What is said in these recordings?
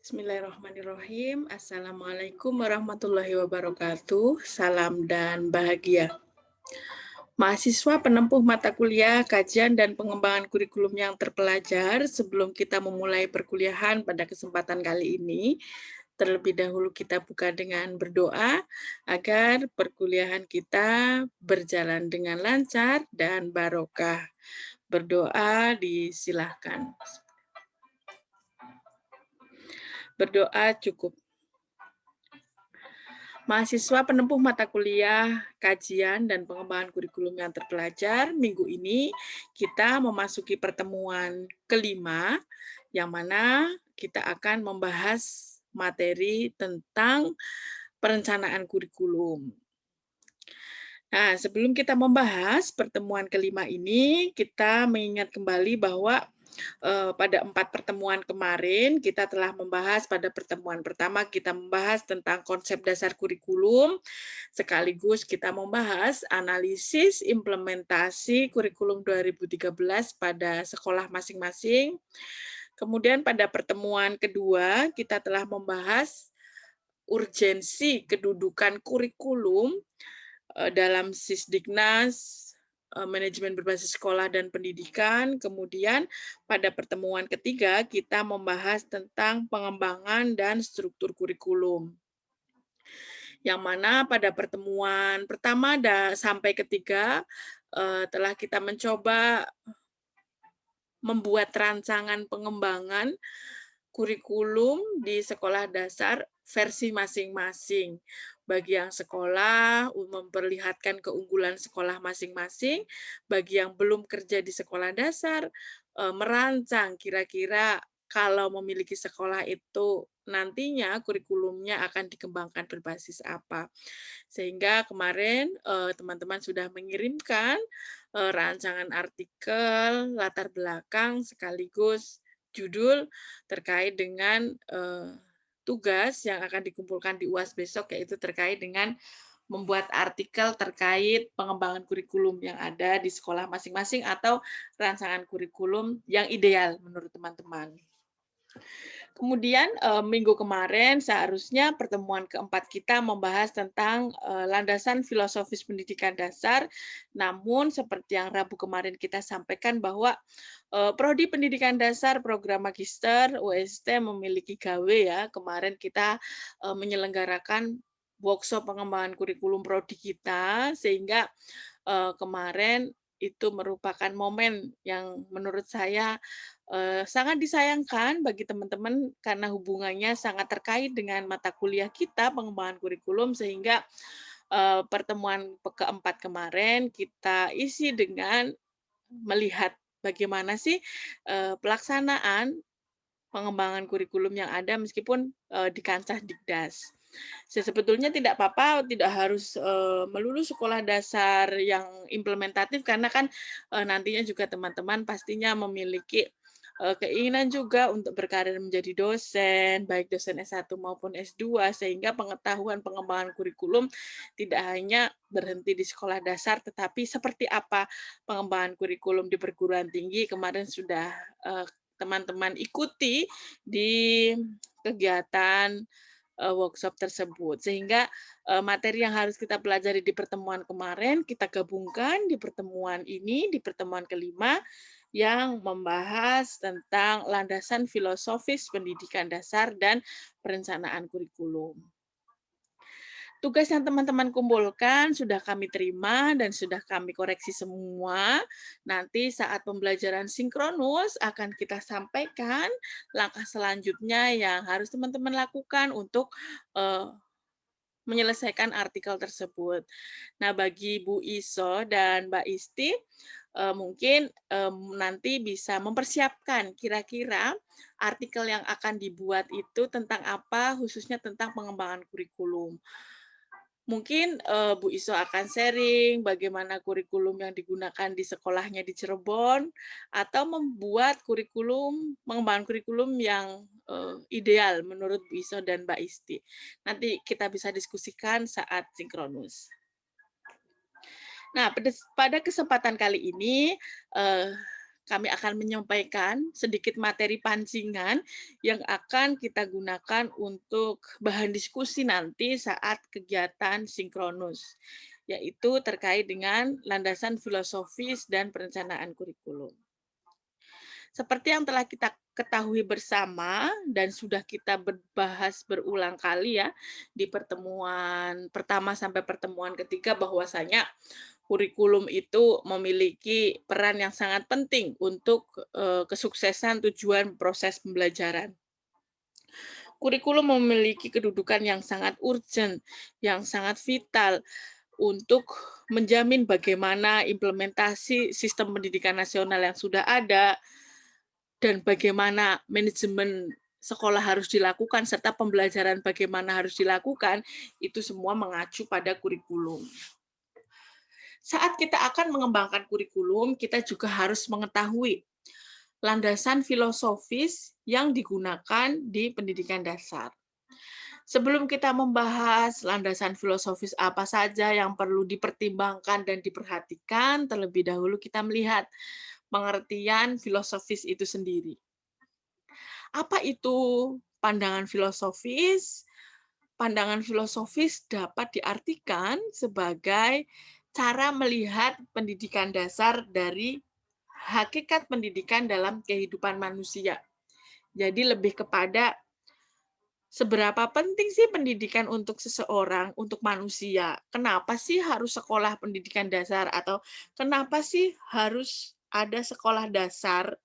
Bismillahirrahmanirrahim. Assalamualaikum warahmatullahi wabarakatuh. Salam dan bahagia. Mahasiswa penempuh mata kuliah, kajian, dan pengembangan kurikulum yang terpelajar, sebelum kita memulai perkuliahan pada kesempatan kali ini, terlebih dahulu kita buka dengan berdoa agar perkuliahan kita berjalan dengan lancar dan barokah. Berdoa disilahkan. Berdoa cukup. Mahasiswa penempuh mata kuliah, kajian, dan pengembangan kurikulum yang terpelajar, minggu ini kita memasuki pertemuan kelima, yang mana kita akan membahas materi tentang perencanaan kurikulum. Nah, sebelum kita membahas pertemuan kelima ini, kita mengingat kembali bahwa pada 4 pertemuan kemarin kita telah membahas. Pada pertemuan pertama kita membahas tentang konsep dasar kurikulum, sekaligus kita membahas analisis implementasi kurikulum 2013 pada sekolah masing-masing. Kemudian pada pertemuan kedua kita telah membahas urgensi kedudukan kurikulum dalam Sisdiknas, manajemen berbasis sekolah dan pendidikan. Kemudian pada pertemuan ketiga kita membahas tentang pengembangan dan struktur kurikulum. Yang mana pada pertemuan pertama sampai ketiga telah kita mencoba membuat rancangan pengembangan kurikulum di sekolah dasar versi masing-masing. Bagi yang sekolah, memperlihatkan keunggulan sekolah masing-masing. Bagi yang belum kerja di sekolah dasar, merancang kira-kira kalau memiliki sekolah itu nantinya kurikulumnya akan dikembangkan berbasis apa. Sehingga kemarin teman-teman sudah mengirimkan rancangan artikel, latar belakang, sekaligus judul terkait dengan tugas yang akan dikumpulkan di UAS besok, yaitu terkait dengan membuat artikel terkait pengembangan kurikulum yang ada di sekolah masing-masing atau rancangan kurikulum yang ideal menurut teman-teman. Kemudian minggu kemarin seharusnya pertemuan keempat kita membahas tentang landasan filosofis pendidikan dasar, namun seperti yang Rabu kemarin kita sampaikan bahwa Prodi Pendidikan Dasar Program Magister UST memiliki gawe ya. Kemarin kita menyelenggarakan workshop pengembangan kurikulum prodi kita, sehingga kemarin itu merupakan momen yang menurut saya sangat disayangkan bagi teman-teman karena hubungannya sangat terkait dengan mata kuliah kita pengembangan kurikulum, sehingga pertemuan keempat kemarin kita isi dengan melihat bagaimana sih pelaksanaan pengembangan kurikulum yang ada meskipun di kancah Dikdas. Sebetulnya tidak apa-apa, tidak harus melulu sekolah dasar yang implementatif, karena kan nantinya juga teman-teman pastinya memiliki keinginan juga untuk berkarir menjadi dosen, baik dosen S1 maupun S2, sehingga pengetahuan pengembangan kurikulum tidak hanya berhenti di sekolah dasar, tetapi seperti apa pengembangan kurikulum di perguruan tinggi. Kemarin sudah teman-teman ikuti di kegiatan workshop tersebut, sehingga materi yang harus kita pelajari di pertemuan kemarin kita gabungkan di pertemuan ini, di pertemuan kelima, yang membahas tentang landasan filosofis pendidikan dasar dan perencanaan kurikulum. Tugas yang teman-teman kumpulkan sudah kami terima dan sudah kami koreksi semua. Nanti saat pembelajaran sinkronus akan kita sampaikan langkah selanjutnya yang harus teman-teman lakukan untuk menyelesaikan artikel tersebut. Nah, bagi Bu Iso dan Mbak Isti, mungkin nanti bisa mempersiapkan kira-kira artikel yang akan dibuat itu tentang apa, khususnya tentang pengembangan kurikulum. Mungkin Bu Iso akan sharing bagaimana kurikulum yang digunakan di sekolahnya di Cirebon, atau membuat kurikulum, pengembangan kurikulum yang ideal menurut Bu Iso dan Mbak Isti. Nanti kita bisa diskusikan saat sinkronus. Nah, pada kesempatan kali ini kami akan menyampaikan sedikit materi pancingan yang akan kita gunakan untuk bahan diskusi nanti saat kegiatan sinkronus, yaitu terkait dengan landasan filosofis dan perencanaan kurikulum. Seperti yang telah kita ketahui bersama dan sudah kita bahas berulang kali ya di pertemuan pertama sampai pertemuan ketiga, bahwasanya kurikulum itu memiliki peran yang sangat penting untuk kesuksesan tujuan proses pembelajaran. Kurikulum memiliki kedudukan yang sangat urgent, yang sangat vital untuk menjamin bagaimana implementasi sistem pendidikan nasional yang sudah ada, dan bagaimana manajemen sekolah harus dilakukan, serta pembelajaran bagaimana harus dilakukan, itu semua mengacu pada kurikulum. Saat kita akan mengembangkan kurikulum, kita juga harus mengetahui landasan filosofis yang digunakan di pendidikan dasar. Sebelum kita membahas landasan filosofis apa saja yang perlu dipertimbangkan dan diperhatikan, terlebih dahulu kita melihat pengertian filosofis itu sendiri. Apa itu pandangan filosofis? Pandangan filosofis dapat diartikan sebagai cara melihat pendidikan dasar dari hakikat pendidikan dalam kehidupan manusia. Jadi lebih kepada seberapa penting sih pendidikan untuk seseorang, untuk manusia? Kenapa sih harus sekolah pendidikan dasar? Atau kenapa sih harus ada sekolah dasar?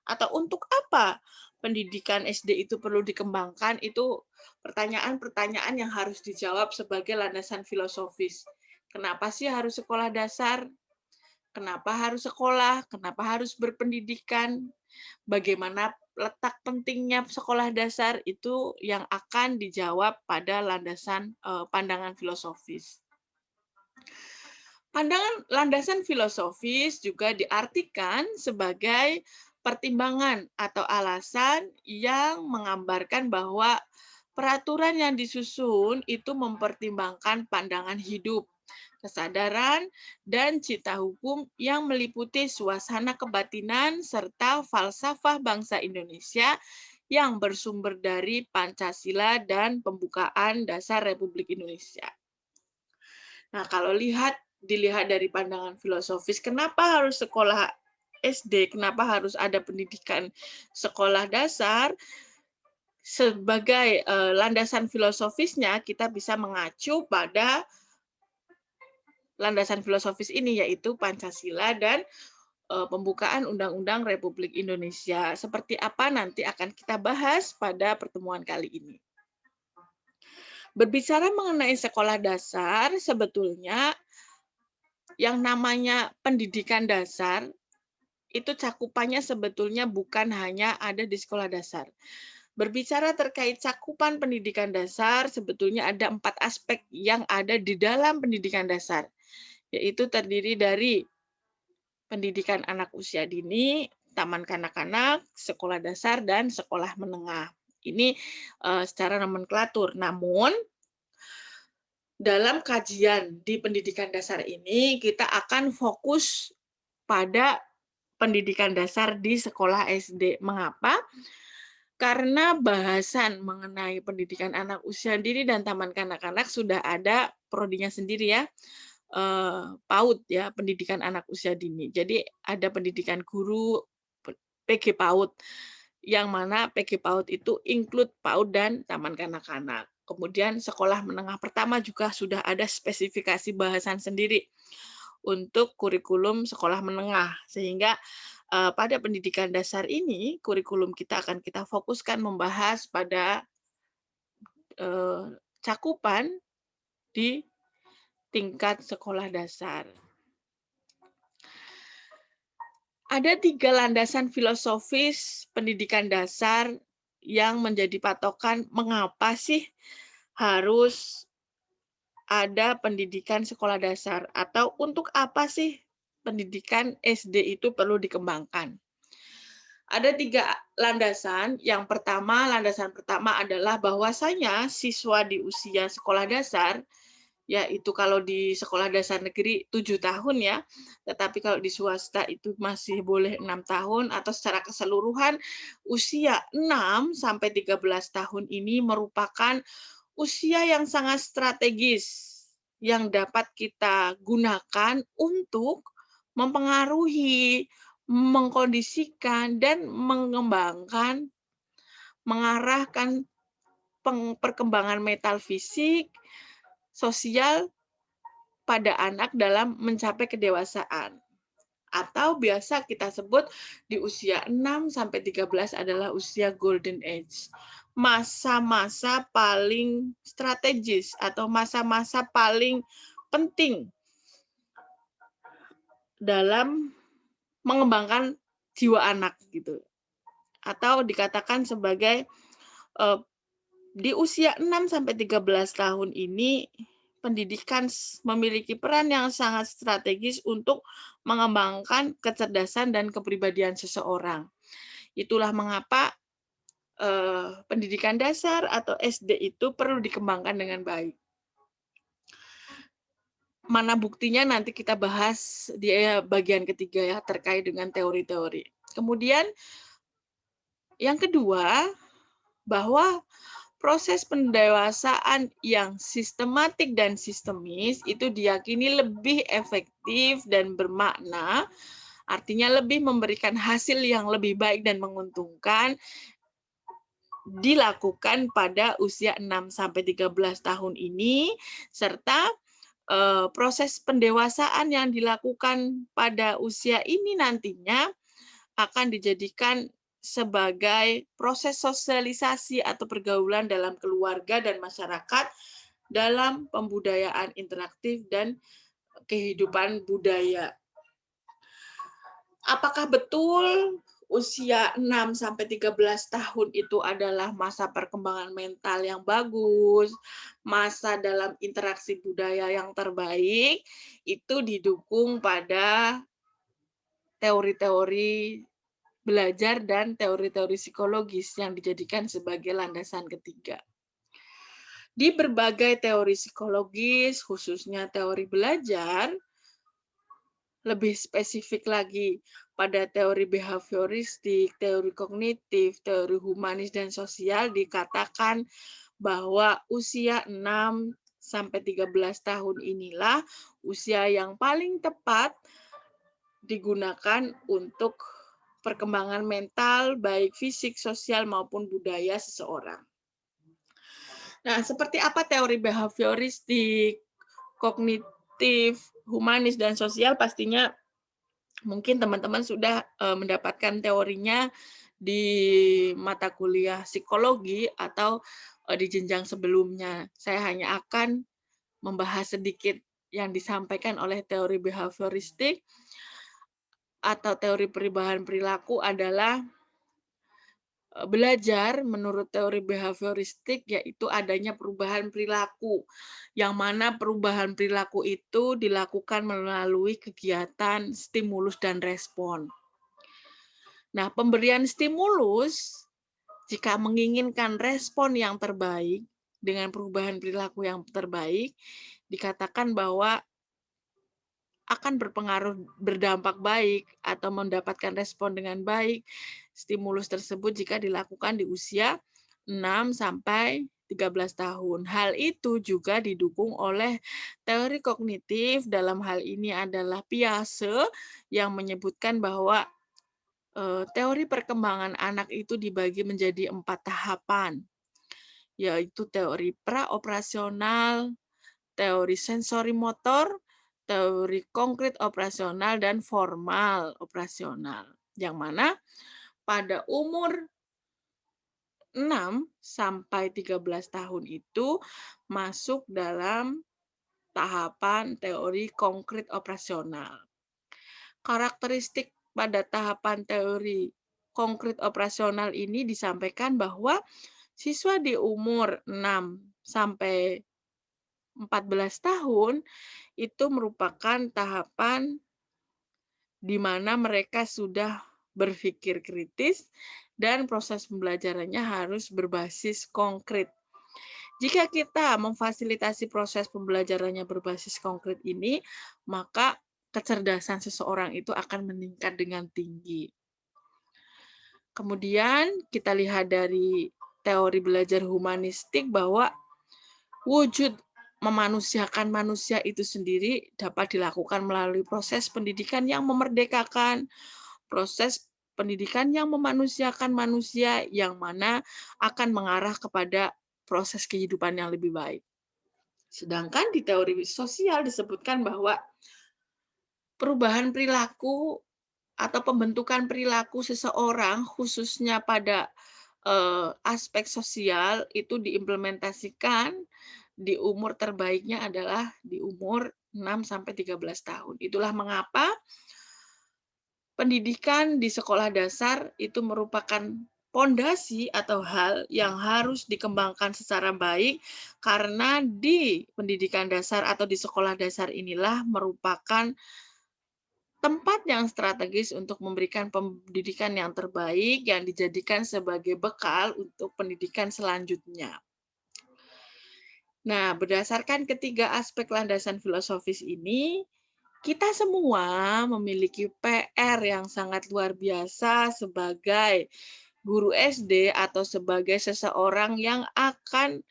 Atau untuk apa pendidikan SD itu perlu dikembangkan? Itu pertanyaan-pertanyaan yang harus dijawab sebagai landasan filosofis. Kenapa sih harus sekolah dasar? Kenapa harus sekolah? Kenapa harus berpendidikan? Bagaimana letak pentingnya sekolah dasar, itu yang akan dijawab pada landasan pandangan filosofis. Pandangan landasan filosofis juga diartikan sebagai pertimbangan atau alasan yang menggambarkan bahwa peraturan yang disusun itu mempertimbangkan pandangan hidup, kesadaran, dan cita hukum yang meliputi suasana kebatinan serta falsafah bangsa Indonesia yang bersumber dari Pancasila dan pembukaan dasar Republik Indonesia. Nah, kalau dilihat dari pandangan filosofis, kenapa harus sekolah SD, kenapa harus ada pendidikan sekolah dasar? Sebagai landasan filosofisnya, kita bisa mengacu pada landasan filosofis ini, yaitu Pancasila dan pembukaan Undang-Undang Republik Indonesia. Seperti apa nanti akan kita bahas pada pertemuan kali ini. Berbicara mengenai sekolah dasar, sebetulnya yang namanya pendidikan dasar itu cakupannya sebetulnya bukan hanya ada di sekolah dasar. Berbicara terkait cakupan pendidikan dasar, sebetulnya ada 4 aspek yang ada di dalam pendidikan dasar, yaitu terdiri dari pendidikan anak usia dini, taman kanak-kanak, sekolah dasar, dan sekolah menengah. Ini secara nomenklatur. Namun, dalam kajian di pendidikan dasar ini, kita akan fokus pada pendidikan dasar di sekolah SD. Mengapa? Karena bahasan mengenai pendidikan anak usia dini dan taman kanak-kanak sudah ada prodinya sendiri ya, PAUD ya, pendidikan anak usia dini. Jadi ada pendidikan guru, PG PAUD, yang mana PG PAUD itu include PAUD dan taman kanak-kanak. Kemudian sekolah menengah pertama juga sudah ada spesifikasi bahasan sendiri untuk kurikulum sekolah menengah, sehingga pada pendidikan dasar ini, kurikulum kita akan kita fokuskan membahas pada cakupan di tingkat sekolah dasar. Ada 3 landasan filosofis pendidikan dasar yang menjadi patokan mengapa sih harus ada pendidikan sekolah dasar, atau untuk apa sih pendidikan SD itu perlu dikembangkan. Ada 3 landasan. Landasan pertama adalah bahwasanya siswa di usia sekolah dasar yaitu kalau di sekolah dasar negeri 7 tahun ya, tetapi kalau di swasta itu masih boleh 6 tahun atau secara keseluruhan usia 6 sampai 13 tahun ini merupakan usia yang sangat strategis yang dapat kita gunakan untuk mempengaruhi, mengkondisikan, dan mengembangkan, mengarahkan perkembangan mental fisik, sosial pada anak dalam mencapai kedewasaan. Atau biasa kita sebut di usia 6 sampai 13 adalah usia golden age. Masa-masa paling strategis atau masa-masa paling penting dalam mengembangkan jiwa anak gitu. Atau dikatakan sebagai di usia 6 sampai 13 tahun ini pendidikan memiliki peran yang sangat strategis untuk mengembangkan kecerdasan dan kepribadian seseorang. Itulah mengapa pendidikan dasar atau SD itu perlu dikembangkan dengan baik. Mana buktinya nanti kita bahas di bagian ketiga ya terkait dengan teori-teori. Kemudian yang kedua, bahwa proses pendewasaan yang sistematik dan sistemis itu diyakini lebih efektif dan bermakna, artinya lebih memberikan hasil yang lebih baik dan menguntungkan dilakukan pada usia 6 sampai 13 tahun ini, serta proses pendewasaan yang dilakukan pada usia ini nantinya akan dijadikan sebagai proses sosialisasi atau pergaulan dalam keluarga dan masyarakat dalam pembudayaan interaktif dan kehidupan budaya. Apakah betul usia 6 sampai 13 tahun itu adalah masa perkembangan mental yang bagus, masa dalam interaksi budaya yang terbaik? Itu didukung pada teori-teori belajar dan teori-teori psikologis yang dijadikan sebagai landasan ketiga. Di berbagai teori psikologis, khususnya teori belajar, lebih spesifik lagi pada teori behavioristik, teori kognitif, teori humanis dan sosial dikatakan bahwa usia 6 sampai 13 tahun inilah usia yang paling tepat digunakan untuk perkembangan mental baik fisik, sosial maupun budaya seseorang. Nah, seperti apa teori behavioristik, kognitif, humanis dan sosial pastinya mungkin teman-teman sudah mendapatkan teorinya di mata kuliah psikologi atau di jenjang sebelumnya. Saya hanya akan membahas sedikit yang disampaikan oleh teori behavioristik atau teori perubahan perilaku adalah belajar menurut teori behavioristik yaitu adanya perubahan perilaku, yang mana perubahan perilaku itu dilakukan melalui kegiatan stimulus dan respon. Nah, pemberian stimulus jika menginginkan respon yang terbaik dengan perubahan perilaku yang terbaik, dikatakan bahwa akan berpengaruh berdampak baik atau mendapatkan respon dengan baik stimulus tersebut jika dilakukan di usia 6 sampai 13 tahun. Hal itu juga didukung oleh teori kognitif, dalam hal ini adalah Piaget yang menyebutkan bahwa teori perkembangan anak itu dibagi menjadi 4 tahapan, yaitu teori praoperasional, teori sensori motor, teori konkret operasional, dan formal operasional. Yang mana pada umur 6 sampai 13 tahun itu masuk dalam tahapan teori konkret operasional. Karakteristik pada tahapan teori konkret operasional ini disampaikan bahwa siswa di umur 6 sampai 14 tahun itu merupakan tahapan di mana mereka sudah berpikir kritis dan proses pembelajarannya harus berbasis konkret. Jika kita memfasilitasi proses pembelajarannya berbasis konkret ini, maka kecerdasan seseorang itu akan meningkat dengan tinggi. Kemudian kita lihat dari teori belajar humanistik bahwa wujud memanusiakan manusia itu sendiri dapat dilakukan melalui proses pendidikan yang memerdekakan, proses pendidikan yang memanusiakan manusia yang mana akan mengarah kepada proses kehidupan yang lebih baik. Sedangkan di teori sosial disebutkan bahwa perubahan perilaku atau pembentukan perilaku seseorang khususnya pada aspek sosial itu diimplementasikan di umur terbaiknya adalah di umur 6 sampai 13 tahun. Itulah mengapa pendidikan di sekolah dasar itu merupakan pondasi atau hal yang harus dikembangkan secara baik karena di pendidikan dasar atau di sekolah dasar inilah merupakan tempat yang strategis untuk memberikan pendidikan yang terbaik yang dijadikan sebagai bekal untuk pendidikan selanjutnya. Nah, berdasarkan ketiga aspek landasan filosofis ini, kita semua memiliki PR yang sangat luar biasa sebagai guru SD atau sebagai seseorang yang akan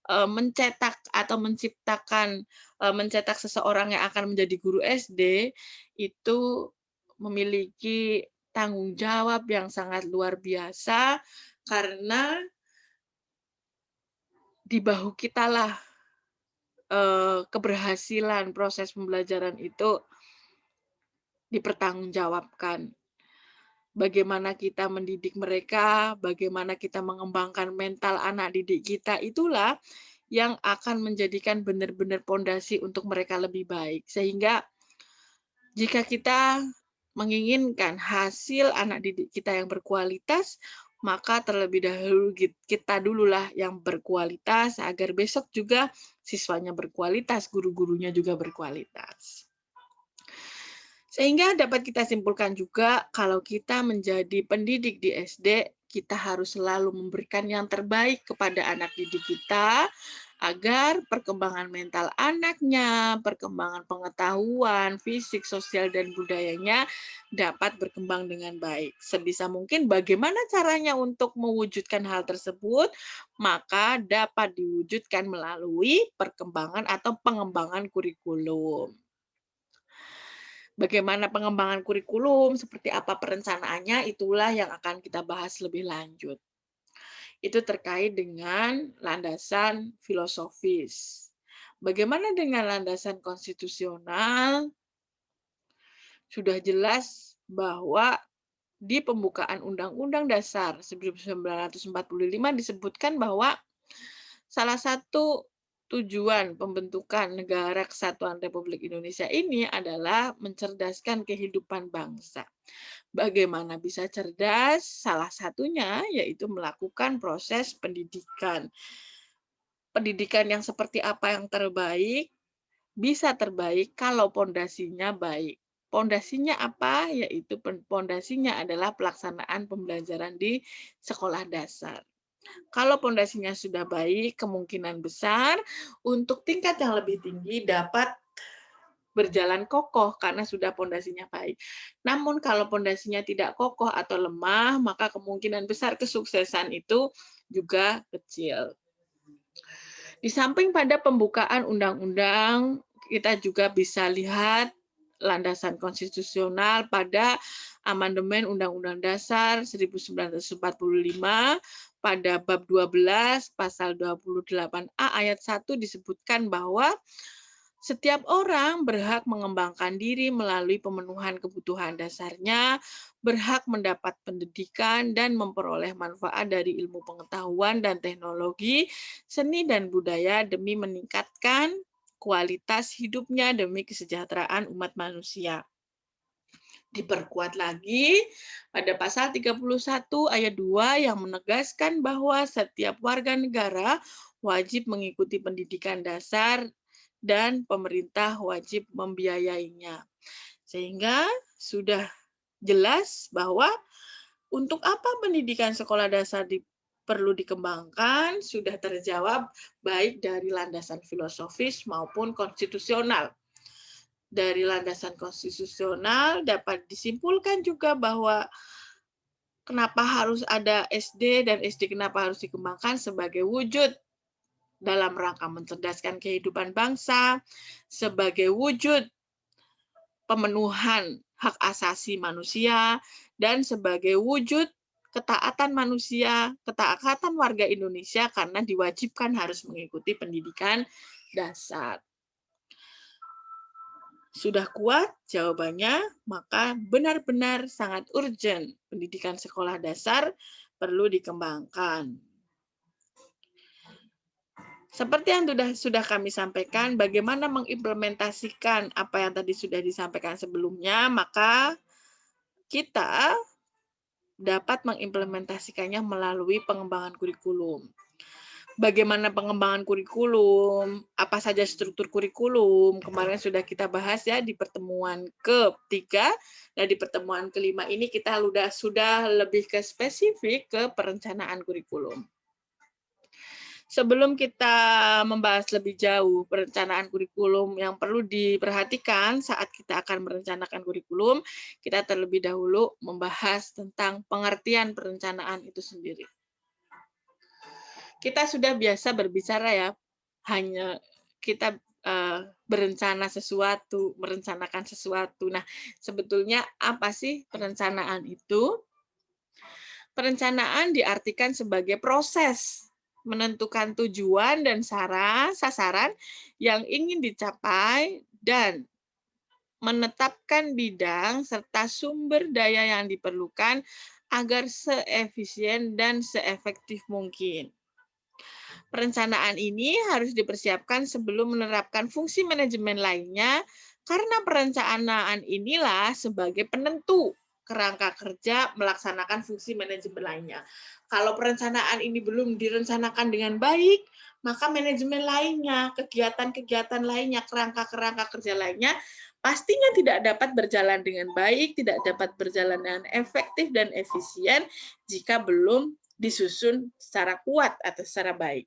mencetak atau mencetak seseorang yang akan menjadi guru SD itu memiliki tanggung jawab yang sangat luar biasa karena di bahu kitalah keberhasilan proses pembelajaran itu dipertanggungjawabkan. Bagaimana kita mendidik mereka, bagaimana kita mengembangkan mental anak didik kita, itulah yang akan menjadikan benar-benar pondasi untuk mereka lebih baik. Sehingga jika kita menginginkan hasil anak didik kita yang berkualitas, maka terlebih dahulu kita dululah yang berkualitas agar besok juga siswanya berkualitas, guru-gurunya juga berkualitas. Sehingga dapat kita simpulkan juga kalau kita menjadi pendidik di SD, kita harus selalu memberikan yang terbaik kepada anak didik kita agar perkembangan mental anaknya, perkembangan pengetahuan, fisik, sosial, dan budayanya dapat berkembang dengan baik. Sebisa mungkin bagaimana caranya untuk mewujudkan hal tersebut, maka dapat diwujudkan melalui perkembangan atau pengembangan kurikulum. Bagaimana pengembangan kurikulum, seperti apa perencanaannya, itulah yang akan kita bahas lebih lanjut. Itu terkait dengan landasan filosofis. Bagaimana dengan landasan konstitusional? Sudah jelas bahwa di pembukaan Undang-Undang Dasar 1945 disebutkan bahwa salah satu tujuan pembentukan Negara Kesatuan Republik Indonesia ini adalah mencerdaskan kehidupan bangsa. Bagaimana bisa cerdas? Salah satunya yaitu melakukan proses pendidikan. Pendidikan yang seperti apa yang terbaik? Bisa terbaik kalau pondasinya baik. Pondasinya apa? Yaitu pondasinya adalah pelaksanaan pembelajaran di sekolah dasar. Kalau pondasinya sudah baik, kemungkinan besar untuk tingkat yang lebih tinggi dapat berjalan kokoh karena sudah pondasinya baik. Namun kalau pondasinya tidak kokoh atau lemah, maka kemungkinan besar kesuksesan itu juga kecil. Di samping pada pembukaan undang-undang, kita juga bisa lihat landasan konstitusional pada amandemen Undang-Undang Dasar 1945 pada bab 12 pasal 28A ayat 1 disebutkan bahwa setiap orang berhak mengembangkan diri melalui pemenuhan kebutuhan dasarnya, berhak mendapat pendidikan dan memperoleh manfaat dari ilmu pengetahuan dan teknologi, seni dan budaya demi meningkatkan kualitas hidupnya demi kesejahteraan umat manusia. Diperkuat lagi pada pasal 31 ayat 2 yang menegaskan bahwa setiap warga negara wajib mengikuti pendidikan dasar dan pemerintah wajib membiayainya. Sehingga sudah jelas bahwa untuk apa pendidikan sekolah dasar perlu dikembangkan sudah terjawab baik dari landasan filosofis maupun konstitusional. Dari landasan konstitusional dapat disimpulkan juga bahwa kenapa harus ada SD dan SD kenapa harus dikembangkan sebagai wujud dalam rangka mencerdaskan kehidupan bangsa, sebagai wujud pemenuhan hak asasi manusia, dan sebagai wujud ketaatan manusia, ketaatan warga Indonesia karena diwajibkan harus mengikuti pendidikan dasar. Sudah kuat jawabannya, maka benar-benar sangat urgent pendidikan sekolah dasar perlu dikembangkan. Seperti yang sudah kami sampaikan, bagaimana mengimplementasikan apa yang tadi sudah disampaikan sebelumnya, maka kita dapat mengimplementasikannya melalui pengembangan kurikulum. Bagaimana pengembangan kurikulum, apa saja struktur kurikulum, kemarin sudah kita bahas ya di pertemuan ketiga, dan di pertemuan kelima ini kita sudah lebih ke spesifik ke perencanaan kurikulum. Sebelum kita membahas lebih jauh perencanaan kurikulum yang perlu diperhatikan saat kita akan merencanakan kurikulum, kita terlebih dahulu membahas tentang pengertian perencanaan itu sendiri. Kita sudah biasa berbicara ya, hanya kita berencana sesuatu, merencanakan sesuatu. Nah, sebetulnya apa sih perencanaan itu? Perencanaan diartikan sebagai proses menentukan tujuan dan sasaran yang ingin dicapai dan menetapkan bidang serta sumber daya yang diperlukan agar seefisien dan seefektif mungkin. Perencanaan ini harus dipersiapkan sebelum menerapkan fungsi manajemen lainnya, karena perencanaan inilah sebagai penentu kerangka kerja melaksanakan fungsi manajemen lainnya. Kalau perencanaan ini belum direncanakan dengan baik, maka manajemen lainnya, kegiatan-kegiatan lainnya, kerangka-kerangka kerja lainnya, pastinya tidak dapat berjalan dengan baik, tidak dapat berjalan dengan efektif dan efisien jika belum disusun secara kuat atau secara baik.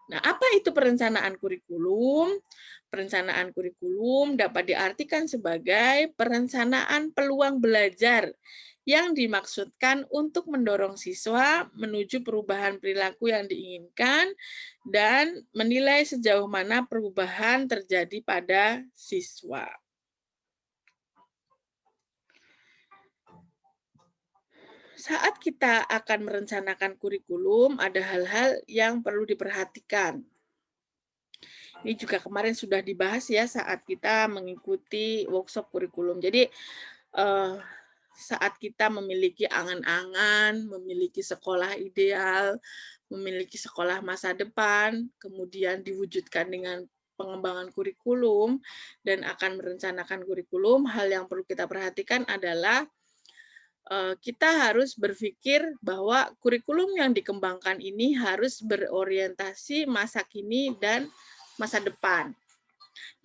Nah, apa itu perencanaan kurikulum? Perencanaan kurikulum dapat diartikan sebagai perencanaan peluang belajar yang dimaksudkan untuk mendorong siswa menuju perubahan perilaku yang diinginkan dan menilai sejauh mana perubahan terjadi pada siswa. Saat kita akan merencanakan kurikulum, ada hal-hal yang perlu diperhatikan. Ini juga kemarin sudah dibahas ya saat kita mengikuti workshop kurikulum. Jadi saat kita memiliki angan-angan, memiliki sekolah ideal, memiliki sekolah masa depan, kemudian diwujudkan dengan pengembangan kurikulum dan akan merencanakan kurikulum, hal yang perlu kita perhatikan adalah kita harus berpikir bahwa kurikulum yang dikembangkan ini harus berorientasi masa kini dan masa depan.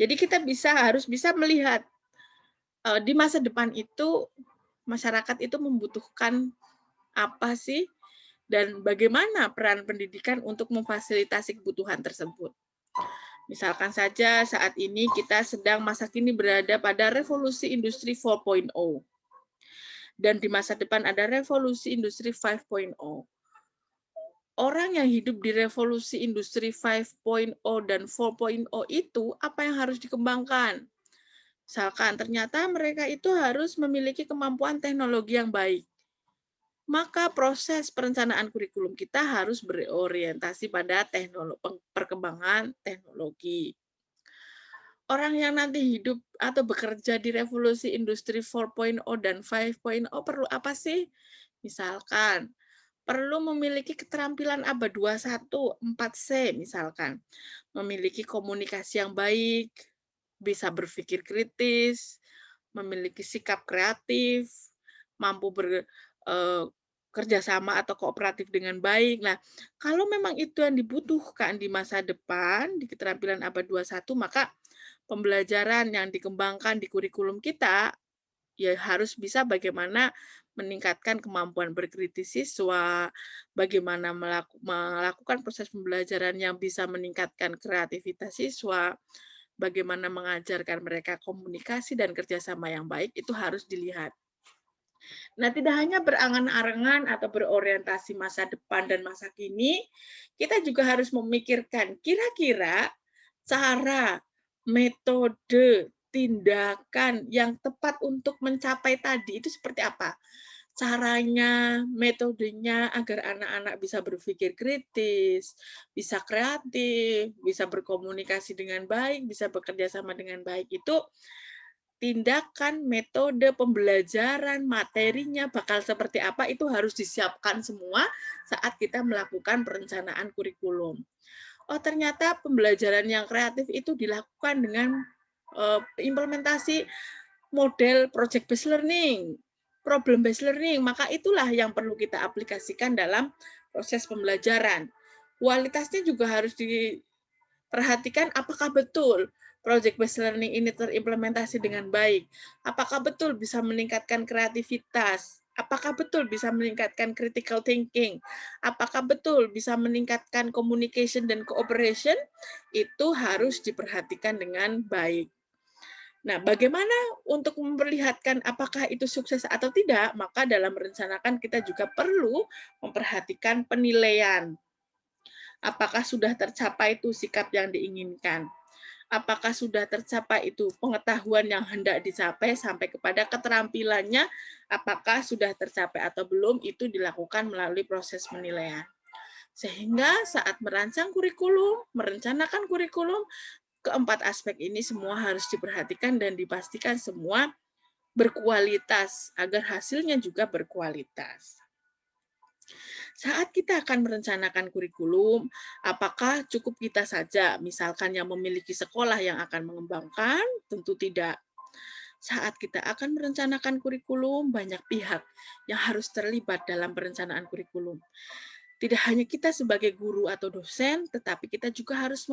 Jadi kita harus bisa melihat di masa depan itu masyarakat itu membutuhkan apa sih dan bagaimana peran pendidikan untuk memfasilitasi kebutuhan tersebut. Misalkan saja saat ini kita sedang masa kini berada pada revolusi industri 4.0 dan di masa depan ada revolusi industri 5.0. Orang yang hidup di revolusi industri 5.0 dan 4.0 itu apa yang harus dikembangkan? Misalkan ternyata mereka itu harus memiliki kemampuan teknologi yang baik. Maka proses perencanaan kurikulum kita harus berorientasi pada perkembangan teknologi. Orang yang nanti hidup atau bekerja di revolusi industri 4.0 dan 5.0 perlu apa sih? Misalkan perlu memiliki keterampilan abad 21, 4C misalkan. Memiliki komunikasi yang baik, bisa berpikir kritis, memiliki sikap kreatif, mampu bekerjasama atau kooperatif dengan baik. Nah, kalau memang itu yang dibutuhkan di masa depan, di keterampilan abad 21, maka pembelajaran yang dikembangkan di kurikulum kita ya harus bisa bagaimana meningkatkan kemampuan berkritis siswa, bagaimana melakukan proses pembelajaran yang bisa meningkatkan kreativitas siswa, bagaimana mengajarkan mereka komunikasi dan kerjasama yang baik, itu harus dilihat. Nah, tidak hanya berangan-angan atau berorientasi masa depan dan masa kini, kita juga harus memikirkan kira-kira cara, metode, tindakan yang tepat untuk mencapai tadi itu seperti apa? Caranya, metodenya agar anak-anak bisa berpikir kritis, bisa kreatif, bisa berkomunikasi dengan baik, bisa bekerja sama dengan baik itu tindakan, metode pembelajaran, materinya bakal seperti apa itu harus disiapkan semua saat kita melakukan perencanaan kurikulum. Oh, ternyata pembelajaran yang kreatif itu dilakukan dengan implementasi model project based learning, problem based learning, maka itulah yang perlu kita aplikasikan dalam proses pembelajaran. Kualitasnya juga harus diperhatikan apakah betul project based learning ini terimplementasi dengan baik. Apakah betul bisa meningkatkan kreativitas? Apakah betul bisa meningkatkan critical thinking? Apakah betul bisa meningkatkan communication dan cooperation? Itu harus diperhatikan dengan baik. Nah, bagaimana untuk memperlihatkan apakah itu sukses atau tidak? Maka dalam merencanakan kita juga perlu memperhatikan penilaian. Apakah sudah tercapai itu sikap yang diinginkan? Apakah sudah tercapai itu pengetahuan yang hendak dicapai sampai kepada keterampilannya, apakah sudah tercapai atau belum, itu dilakukan melalui proses penilaian. Sehingga saat merancang kurikulum, merencanakan kurikulum, keempat aspek ini semua harus diperhatikan dan dipastikan semua berkualitas, agar hasilnya juga berkualitas. Saat kita akan merencanakan kurikulum, apakah cukup kita saja, misalkan yang memiliki sekolah yang akan mengembangkan? Tentu tidak. Saat kita akan merencanakan kurikulum, banyak pihak yang harus terlibat dalam perencanaan kurikulum. Tidak hanya kita sebagai guru atau dosen, tetapi kita juga harus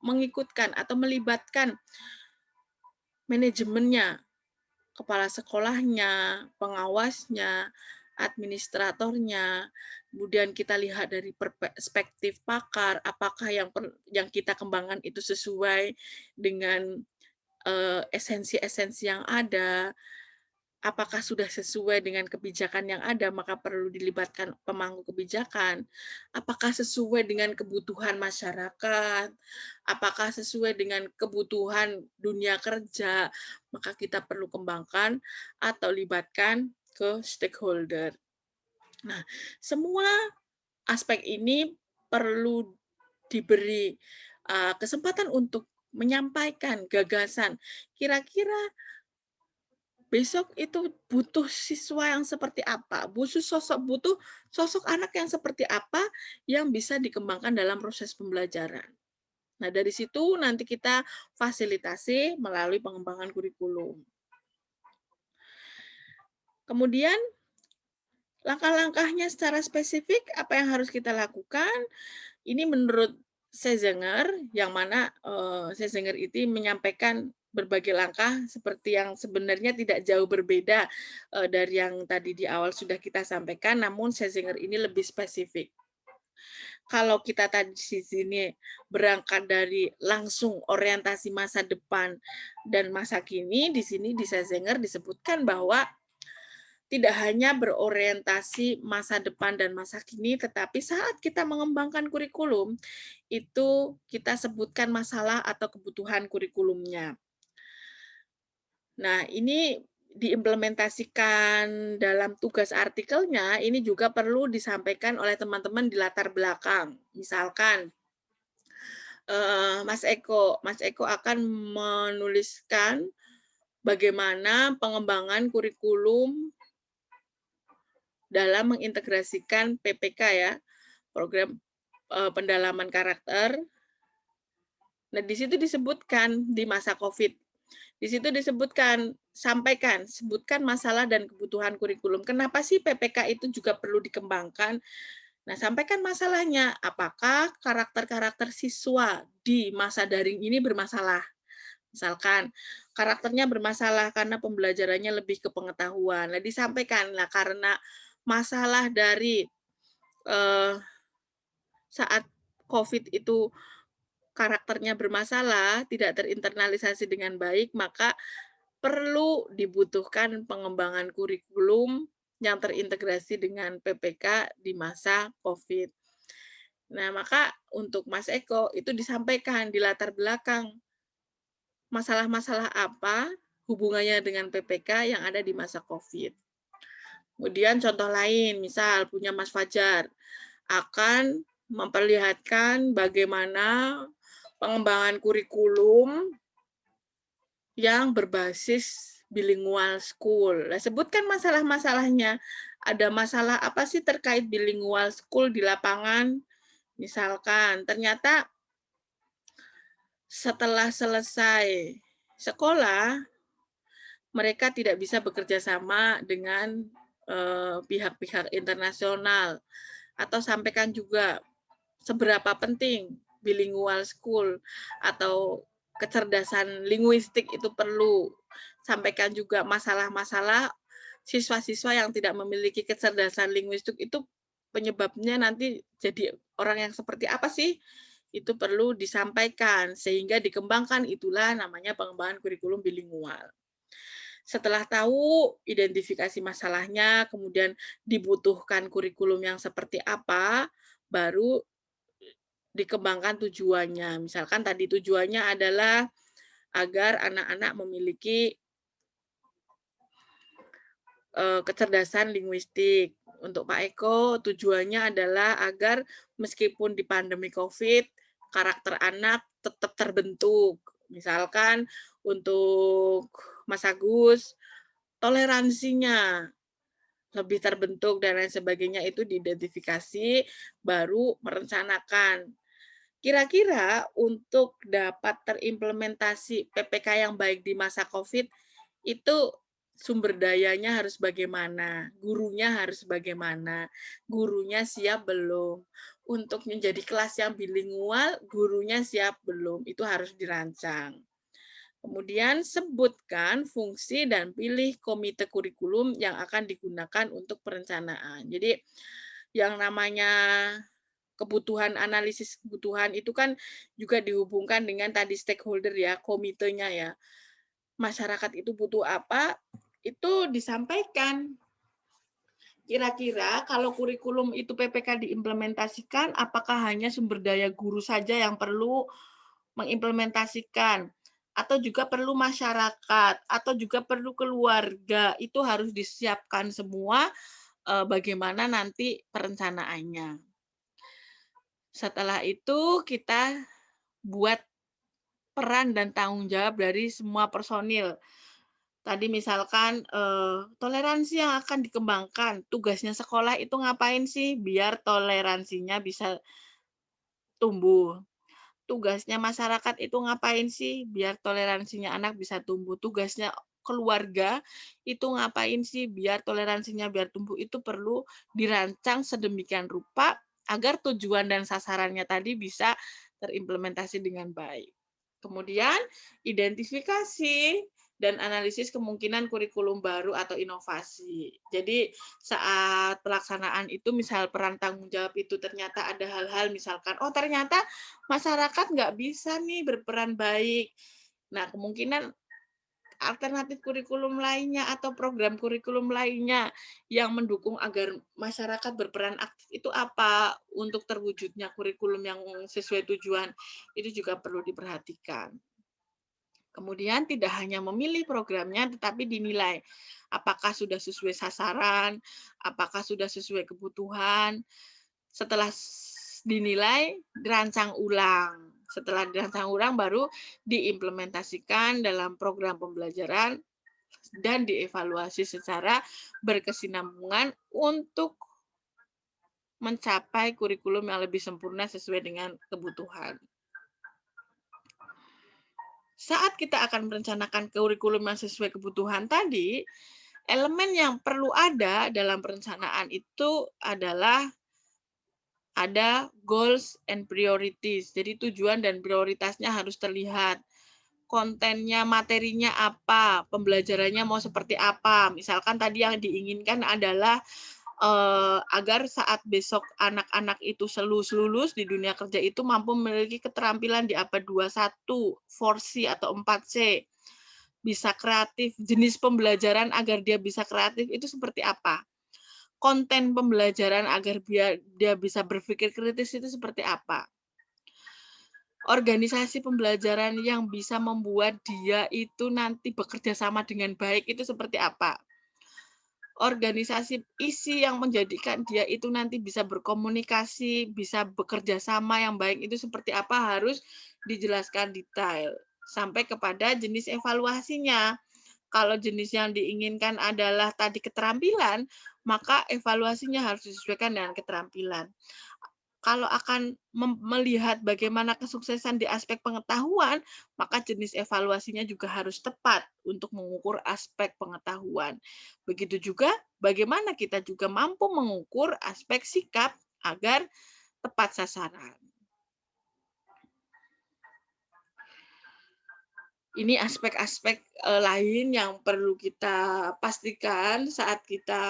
mengikutkan atau melibatkan manajemennya, kepala sekolahnya, pengawasnya, administratornya, kemudian kita lihat dari perspektif pakar, apakah yang kita kembangkan itu sesuai dengan esensi-esensi yang ada, apakah sudah sesuai dengan kebijakan yang ada, maka perlu dilibatkan pemangku kebijakan, apakah sesuai dengan kebutuhan masyarakat, apakah sesuai dengan kebutuhan dunia kerja, maka kita perlu kembangkan atau libatkan ke stakeholder. Nah, semua aspek ini perlu diberi kesempatan untuk menyampaikan gagasan. Kira-kira besok itu butuh siswa yang seperti apa? Butuh sosok anak yang seperti apa yang bisa dikembangkan dalam proses pembelajaran. Nah, dari situ nanti kita fasilitasi melalui pengembangan kurikulum. Kemudian langkah-langkahnya secara spesifik apa yang harus kita lakukan? Ini menurut Seizinger, yang mana Seizinger itu menyampaikan berbagai langkah seperti yang sebenarnya tidak jauh berbeda dari yang tadi di awal sudah kita sampaikan, namun Seizinger ini lebih spesifik. Kalau kita tadi di sini berangkat dari langsung orientasi masa depan dan masa kini, di sini di Seizinger disebutkan bahwa tidak hanya berorientasi masa depan dan masa kini, tetapi saat kita mengembangkan kurikulum, itu kita sebutkan masalah atau kebutuhan kurikulumnya. Nah, ini diimplementasikan dalam tugas artikelnya, ini juga perlu disampaikan oleh teman-teman di latar belakang. Misalkan, Mas Eko akan menuliskan bagaimana pengembangan kurikulum dalam mengintegrasikan PPK ya, program pendalaman karakter. Nah, di situ disebutkan di masa COVID. Di situ disebutkan, sebutkan masalah dan kebutuhan kurikulum. Kenapa sih PPK itu juga perlu dikembangkan? Nah, sampaikan masalahnya. Apakah karakter-karakter siswa di masa daring ini bermasalah? Misalkan karakternya bermasalah karena pembelajarannya lebih ke pengetahuan. Nah, disampaikan lah karena masalah dari eh, saat COVID itu karakternya bermasalah, tidak terinternalisasi dengan baik, maka perlu dibutuhkan pengembangan kurikulum yang terintegrasi dengan PPK di masa COVID. Nah, maka untuk Mas Eko itu disampaikan di latar belakang masalah-masalah apa hubungannya dengan PPK yang ada di masa COVID. Kemudian contoh lain, misal punya Mas Fajar, akan memperlihatkan bagaimana pengembangan kurikulum yang berbasis bilingual school. Nah, sebutkan masalah-masalahnya. Ada masalah apa sih terkait bilingual school di lapangan? Misalkan, ternyata setelah selesai sekolah, mereka tidak bisa bekerja sama dengan pihak-pihak internasional. Atau sampaikan juga seberapa penting bilingual school atau kecerdasan linguistik itu perlu. Sampaikan juga masalah-masalah siswa-siswa yang tidak memiliki kecerdasan linguistik itu penyebabnya nanti jadi orang yang seperti apa sih? Itu perlu disampaikan sehingga dikembangkan, itulah namanya pengembangan kurikulum bilingual. Setelah tahu identifikasi masalahnya, kemudian dibutuhkan kurikulum yang seperti apa, baru dikembangkan tujuannya. Misalkan tadi tujuannya adalah agar anak-anak memiliki kecerdasan linguistik. Untuk Pak Eko, tujuannya adalah agar meskipun di pandemi COVID, karakter anak tetap terbentuk. Misalkan untuk Mas Agus, toleransinya lebih terbentuk dan lain sebagainya, itu diidentifikasi, baru merencanakan. Kira-kira untuk dapat terimplementasi PPK yang baik di masa COVID, itu sumber dayanya harus bagaimana, gurunya harus bagaimana, gurunya siap belum, untuk menjadi kelas yang bilingual, gurunya siap belum, itu harus dirancang. Kemudian sebutkan fungsi dan pilih komite kurikulum yang akan digunakan untuk perencanaan. Jadi yang namanya kebutuhan, analisis kebutuhan itu kan juga dihubungkan dengan tadi stakeholder ya, komitenya ya. Masyarakat itu butuh apa, itu disampaikan. Kira-kira kalau kurikulum itu PPK diimplementasikan, apakah hanya sumber daya guru saja yang perlu mengimplementasikan? Atau juga perlu masyarakat, atau juga perlu keluarga, itu harus disiapkan semua bagaimana nanti perencanaannya. Setelah itu kita buat peran dan tanggung jawab dari semua personil. Tadi misalkan toleransi yang akan dikembangkan, tugasnya sekolah itu ngapain sih biar toleransinya bisa tumbuh. Tugasnya masyarakat itu ngapain sih biar toleransinya anak bisa tumbuh. Tugasnya keluarga itu ngapain sih biar toleransinya biar tumbuh, itu perlu dirancang sedemikian rupa agar tujuan dan sasarannya tadi bisa terimplementasi dengan baik. Kemudian identifikasi dan analisis kemungkinan kurikulum baru atau inovasi. Jadi saat pelaksanaan itu misal peran tanggung jawab itu ternyata ada hal-hal misalkan, oh ternyata masyarakat nggak bisa nih berperan baik. Nah, kemungkinan alternatif kurikulum lainnya atau program kurikulum lainnya yang mendukung agar masyarakat berperan aktif itu apa untuk terwujudnya kurikulum yang sesuai tujuan, itu juga perlu diperhatikan. Kemudian tidak hanya memilih programnya, tetapi dinilai apakah sudah sesuai sasaran, apakah sudah sesuai kebutuhan. Setelah dinilai, dirancang ulang. Setelah dirancang ulang, baru diimplementasikan dalam program pembelajaran dan dievaluasi secara berkesinambungan untuk mencapai kurikulum yang lebih sempurna sesuai dengan kebutuhan. Saat kita akan merencanakan kurikulum yang sesuai kebutuhan tadi, elemen yang perlu ada dalam perencanaan itu adalah ada goals and priorities. Jadi tujuan dan prioritasnya harus terlihat. kontennya, materinya apa, pembelajarannya mau seperti apa. Misalkan tadi yang diinginkan adalah agar saat besok anak-anak itu lulus di dunia kerja itu mampu memiliki keterampilan di abad 21, 4C atau 4C. Bisa kreatif, jenis pembelajaran agar dia bisa kreatif itu seperti apa? Konten pembelajaran agar dia bisa berpikir kritis itu seperti apa? Organisasi pembelajaran yang bisa membuat dia itu nanti bekerja sama dengan baik itu seperti apa? Organisasi isi yang menjadikan dia itu nanti bisa berkomunikasi, bisa bekerja sama yang baik itu seperti apa harus dijelaskan detail sampai kepada jenis evaluasinya. Kalau jenis yang diinginkan adalah tadi keterampilan, maka evaluasinya harus disesuaikan dengan keterampilan. Kalau akan melihat bagaimana kesuksesan di aspek pengetahuan, maka jenis evaluasinya juga harus tepat untuk mengukur aspek pengetahuan. Begitu juga bagaimana kita juga mampu mengukur aspek sikap agar tepat sasaran. Ini aspek-aspek lain yang perlu kita pastikan saat kita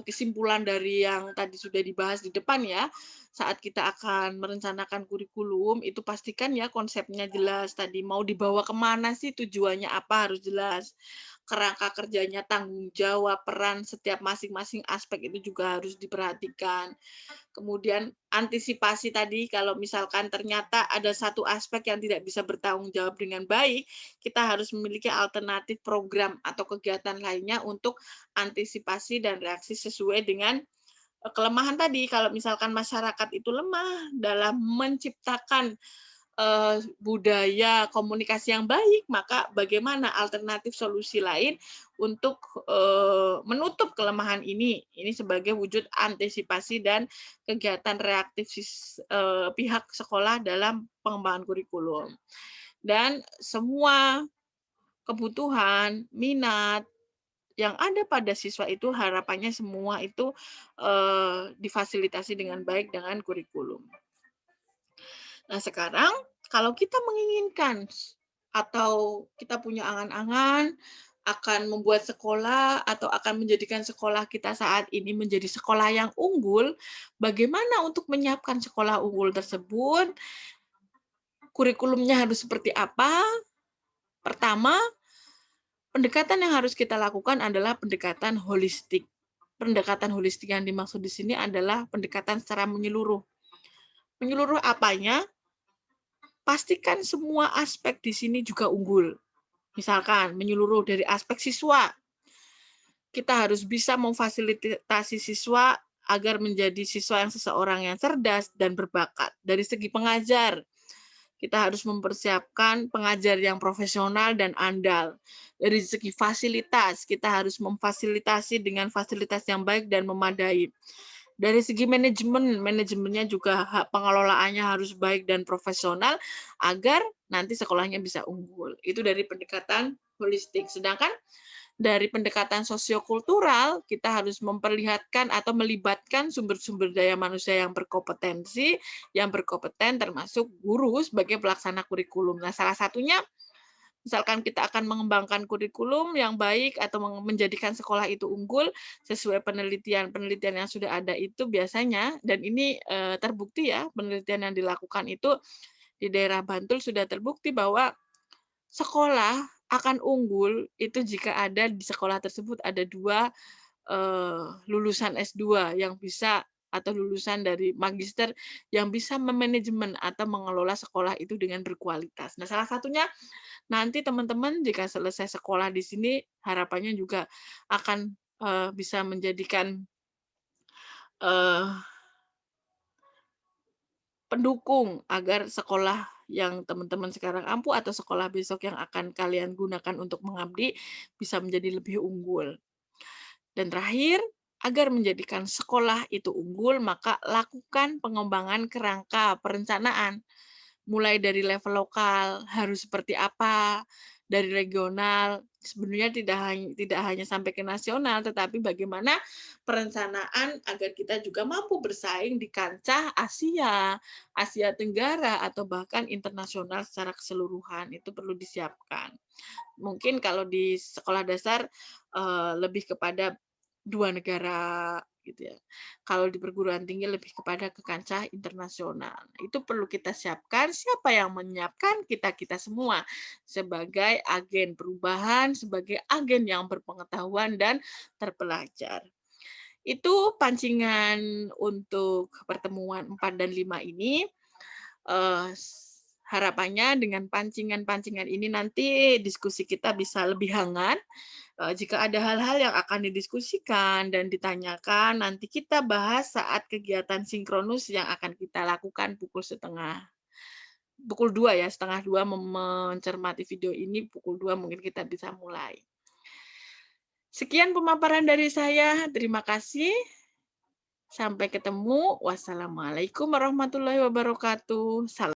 kesimpulan dari yang tadi sudah dibahas di depan ya, saat kita akan merencanakan kurikulum, itu pastikan ya konsepnya jelas tadi, mau dibawa kemana sih, tujuannya apa, harus jelas. Kerangka kerjanya, tanggung jawab, peran setiap masing-masing aspek itu juga harus diperhatikan. Kemudian antisipasi tadi kalau misalkan ternyata ada satu aspek yang tidak bisa bertanggung jawab dengan baik, kita harus memiliki alternatif program atau kegiatan lainnya untuk antisipasi dan reaksi sesuai dengan kelemahan tadi. Kalau misalkan masyarakat itu lemah dalam menciptakan budaya komunikasi yang baik, maka bagaimana alternatif solusi lain untuk menutup kelemahan ini? Ini sebagai wujud antisipasi dan kegiatan reaktif pihak sekolah dalam pengembangan kurikulum. Dan semua kebutuhan, minat yang ada pada siswa itu harapannya semua itu difasilitasi dengan baik dengan kurikulum. Nah, sekarang kalau kita menginginkan atau kita punya angan-angan akan membuat sekolah atau akan menjadikan sekolah kita saat ini menjadi sekolah yang unggul, bagaimana untuk menyiapkan sekolah unggul tersebut? Kurikulumnya harus seperti apa? Pertama, pendekatan yang harus kita lakukan adalah pendekatan holistik. Pendekatan holistik yang dimaksud di sini adalah pendekatan secara menyeluruh. Menyeluruh apanya? Pastikan semua aspek di sini juga unggul. Misalkan menyeluruh dari aspek siswa. Kita harus bisa memfasilitasi siswa agar menjadi siswa yang seseorang yang cerdas dan berbakat. Dari segi pengajar, kita harus mempersiapkan pengajar yang profesional dan andal. Dari segi fasilitas, kita harus memfasilitasi dengan fasilitas yang baik dan memadai. Dari segi manajemennya juga pengelolaannya harus baik dan profesional agar nanti sekolahnya bisa unggul. Itu dari pendekatan holistik. Sedangkan dari pendekatan sosiokultural, kita harus memperlihatkan atau melibatkan sumber-sumber daya manusia yang berkompetensi, yang berkompeten termasuk guru sebagai pelaksana kurikulum. Nah, salah satunya misalkan kita akan mengembangkan kurikulum yang baik atau menjadikan sekolah itu unggul sesuai penelitian-penelitian yang sudah ada itu biasanya, dan ini terbukti ya, penelitian yang dilakukan itu di daerah Bantul sudah terbukti bahwa sekolah akan unggul itu jika ada di sekolah tersebut ada 2 lulusan S2 yang bisa atau lulusan dari magister yang bisa memanajemen atau mengelola sekolah itu dengan berkualitas. Nah, salah satunya nanti teman-teman jika selesai sekolah di sini harapannya juga akan, bisa menjadikan, eee, pendukung agar sekolah yang teman-teman sekarang ampu atau sekolah besok yang akan kalian gunakan untuk mengabdi bisa menjadi lebih unggul. Dan terakhir, agar menjadikan sekolah itu unggul, maka lakukan pengembangan kerangka perencanaan. mulai dari level lokal harus seperti apa, dari regional, sebenarnya tidak hanya sampai ke nasional, tetapi bagaimana perencanaan agar kita juga mampu bersaing di kancah Asia, Asia Tenggara, atau bahkan internasional secara keseluruhan, itu perlu disiapkan. Mungkin kalau di sekolah dasar, lebih kepada 2 negara gitu ya. Kalau di perguruan tinggi lebih kepada ke kancah internasional. Itu perlu kita siapkan, siapa yang menyiapkan? Kita-kita semua sebagai agen perubahan, sebagai agen yang berpengetahuan dan terpelajar. Itu pancingan untuk pertemuan 4 dan 5 ini. Harapannya dengan pancingan-pancingan ini nanti diskusi kita bisa lebih hangat. Jika ada hal-hal yang akan didiskusikan dan ditanyakan, nanti kita bahas saat kegiatan sinkronus yang akan kita lakukan pukul 2 ya, setengah 2 mencermati video ini, pukul 2 mungkin kita bisa mulai. Sekian pemaparan dari saya, terima kasih. Sampai ketemu. Wassalamualaikum warahmatullahi wabarakatuh. Salam